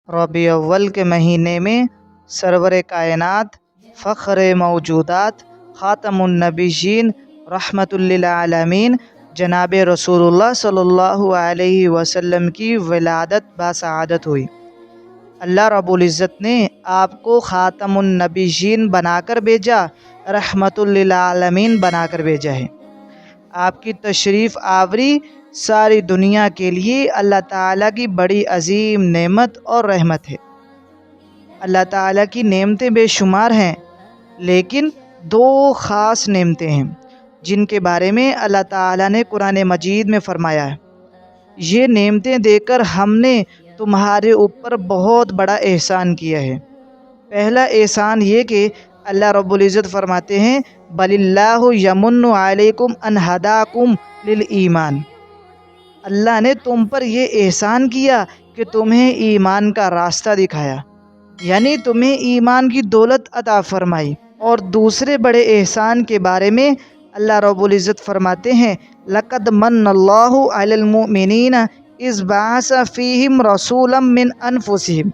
रबी अव्वल के महीने में सरवर कायनात फ़ख्र मौजूदात ख़ातमुन नबीयीन रहमतुल लिल आलमीन जनाब रसूलुल्लाह सल्लल्लाहु अलैहि वसल्लम की विलादत बासआदत हुई। अल्लाह रब्बुल इज़्ज़त ने आपको ख़ातमुन नबीयीन बनाकर भेजा, रहमतुल लिल आलमीन बनाकर भेजा है। आपकी तशरीफ़ आवरी सारी दुनिया के लिए अल्लाह ताला की बड़ी अजीम नेमत और रहमत है। अल्लाह ताला की नेमतें बेशुमार हैं, लेकिन दो ख़ास नेमतें हैं जिनके बारे में अल्लाह ताला ने कुरान मजीद में फ़रमाया है, ये नेमतें देकर हमने तुम्हारे ऊपर बहुत बड़ा एहसान किया है। पहला एहसान ये कि अल्लाह रब्बुल इज़्ज़त फरमाते हैं, बलिल्लाहु यमुन्नु अलैकुम अन हदाकुम लिल ईमान। अल्लाह ने तुम पर ये एहसान किया कि तुम्हें ईमान का रास्ता दिखाया, यानी तुम्हें ईमान की दौलत अता फरमाई। और दूसरे बड़े एहसान के बारे में अल्लाह रब्बुल इज़्ज़त फरमाते हैं, लक़द मन्नल्लाहु अलल मुमिनीना इज़ बअसा फ़ीहिम रसूलन मिन अनफुसिहिम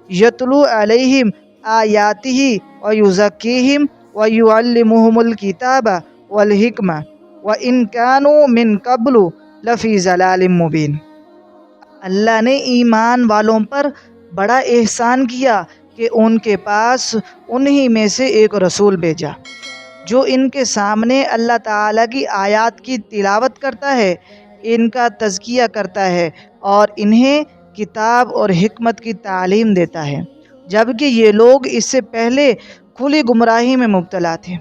यतलू अलैहिम आयातिही व युज़क्कीहिम व युअल्लिमुहुमुल किताबा वल हिकमा व इन कानू मिन क़ब्लु लफ़ी ज़लालिम मुबीन। अल्लाह ने ईमान वालों पर बड़ा एहसान किया कि उनके पास उन्हीं में से एक रसूल भेजा जो इनके सामने अल्लाह ताला की आयत की तिलावत करता है, इनका तज़किया करता है और इन्हें किताब और हिकमत की तालीम देता है, जबकि ये लोग इससे पहले खुली गुमराही में मुब्तला थे।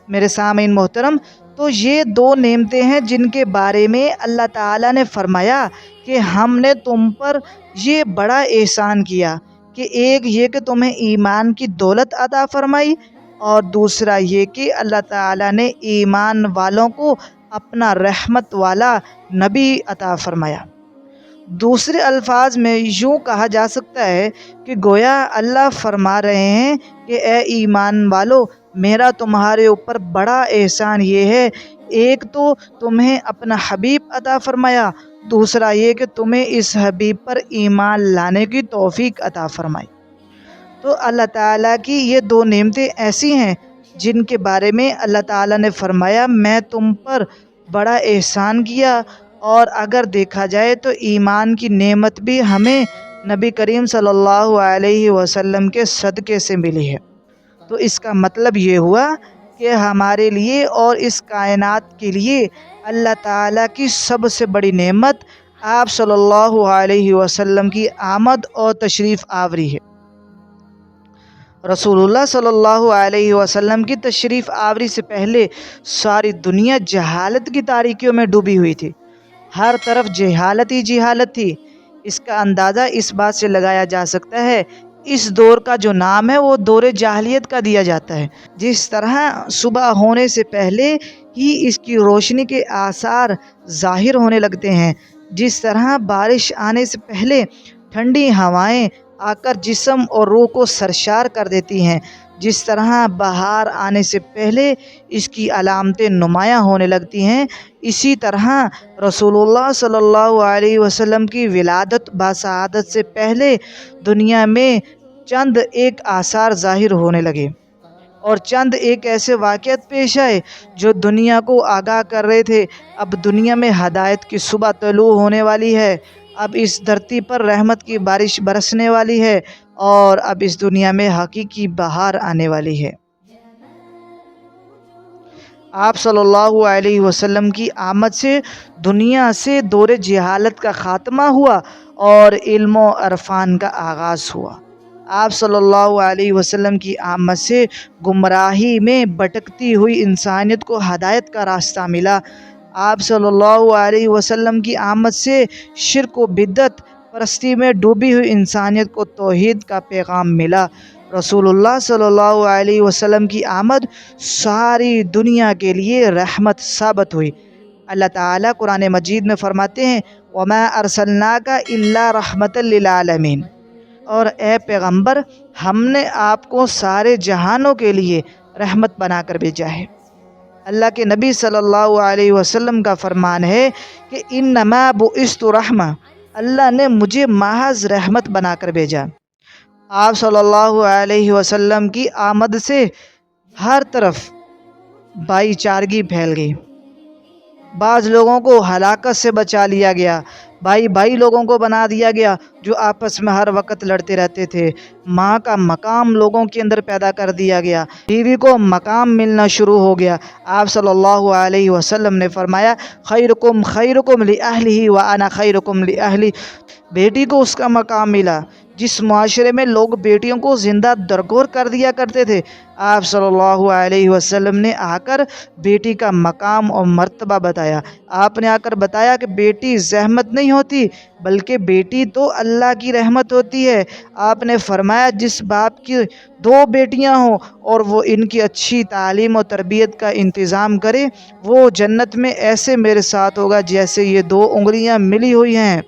मेरे सामीन मोहतरम, तो ये दो नेमतें हैं जिनके बारे में अल्लाह ताला ने फरमाया कि हमने तुम पर ये बड़ा एहसान किया कि एक ये कि तुम्हें ईमान की दौलत अता फरमाई और दूसरा ये कि अल्लाह ताला ने ईमान वालों को अपना रहमत वाला नबी अता फरमाया। दूसरे अल्फाज में यूँ कहा जा सकता है कि गोया अल्लाह फरमा रहे हैं कि ए ईमान वालो, मेरा तुम्हारे ऊपर बड़ा एहसान ये है, एक तो तुम्हें अपना हबीब अता फरमाया, दूसरा ये कि तुम्हें इस हबीब पर ईमान लाने की तौफीक अता फरमाई। तो अल्लाह ताला की ये दो नेमतें ऐसी हैं जिनके बारे में अल्लाह ताला ने फरमाया, मैं तुम पर बड़ा एहसान किया। और अगर देखा जाए तो ईमान की नेमत भी हमें नबी करीम सल्लल्लाहु अलैहि वसल्लम के सदक़े से मिली है। तो इसका मतलब ये हुआ कि हमारे लिए और इस कायनात के लिए अल्लाह ताला की सबसे बड़ी नेमत आप सल्लल्लाहु अलैहि वसल्लम की आमद और तशरीफ़ आवरी है। रसूलुल्लाह सल्लल्लाहु अलैहि वसल्लम की तशरीफ़ आवरी से पहले सारी दुनिया जहालत की तारीकियों में डूबी हुई थी, हर तरफ जहालत ही जहालत थी। इसका अंदाज़ा इस बात से लगाया जा सकता है, इस दौर का जो नाम है वो दौर जाहिलियत का दिया जाता है। जिस तरह सुबह होने से पहले ही इसकी रोशनी के आसार ज़ाहिर होने लगते हैं, जिस तरह बारिश आने से पहले ठंडी हवाएं आकर जिस्म और रूह को सरशार कर देती हैं, जिस तरह बहार आने से पहले इसकी अलामतें नुमायाँ होने लगती हैं, इसी तरह रसूलुल्लाह सल्लल्लाहु अलैहि वसल्लम की विलादत बासआदत से पहले दुनिया में चंद एक आसार ज़ाहिर होने लगे और चंद एक ऐसे वाक़यात पेश आए जो दुनिया को आगाह कर रहे थे। अब दुनिया में हदायत की सुबह तलू होने वाली है, अब इस धरती पर रहमत की बारिश बरसने वाली है और अब इस दुनिया में हकीकी बहार आने वाली है। आप सल्लल्लाहु अलैहि वसल्लम की आमद से दुनिया से दौर जहालत का ख़ात्मा हुआ और इल्म और अरफान का आगाज़ हुआ। आप सल्लल्लाहु अलैहि वसल्लम की आमद से गुमराही में भटकती हुई इंसानियत को हदायत का रास्ता मिला। आप सल्लल्लाहु अलैहि वसल्लम की आमद से शिर्क व बिद्दत परस्ती में डूबी हुई इंसानियत को तौहीद का पैगाम मिला। रसूलुल्लाह सल्लल्लाहु अलैहि वसल्लम की आमद सारी दुनिया के लिए रहमत साबित हुई। अल्लाह ताला कुरान मजीद में फरमाते हैं, वमा अरसलनाका इल्ला रहमतल लिल आलमीन, और ए पैगंबर, हमने आपको सारे जहानों के लिए रहमत बनाकर भेजा है। अल्लाह के नबी सल्लल्लाहु अलैहि वसल्लम का फरमान है कि इन्नमा बुइस्तु रहमा, اللہ نے مجھے محض رحمت بنا کر بھیجا۔ آپ صلی اللہ علیہ وسلم کی آمد سے ہر طرف بھائی چارگی پھیل گئی، بعض لوگوں کو ہلاکت سے بچا لیا گیا، بھائی بھائی لوگوں کو بنا دیا گیا جو آپس میں ہر وقت لڑتے رہتے تھے، ماں کا مقام لوگوں کے اندر پیدا کر دیا گیا، بیوی کو مقام ملنا شروع ہو گیا۔ آپ صلی اللہ علیہ وسلم نے فرمایا خیرکم خیرکم لأہلہ وانا خیرکم لأہلی۔ بیٹی کو اس کا مقام ملا جس معاشرے میں لوگ بیٹیوں کو زندہ درگور کر دیا کرتے تھے، آپ صلی اللہ علیہ وسلم نے آ کر بیٹی کا مقام اور مرتبہ بتایا۔ آپ نے آ کر بتایا کہ بیٹی زحمت نہیں ہوتی بلکہ بیٹی تو اللہ کی رحمت ہوتی ہے۔ آپ نے فرمایا جس باپ کی 2 بیٹیاں ہوں اور وہ ان کی اچھی تعلیم و تربیت کا انتظام کرے، وہ جنت میں ایسے میرے ساتھ ہوگا جیسے یہ 2 انگلیاں ملی ہوئی ہیں۔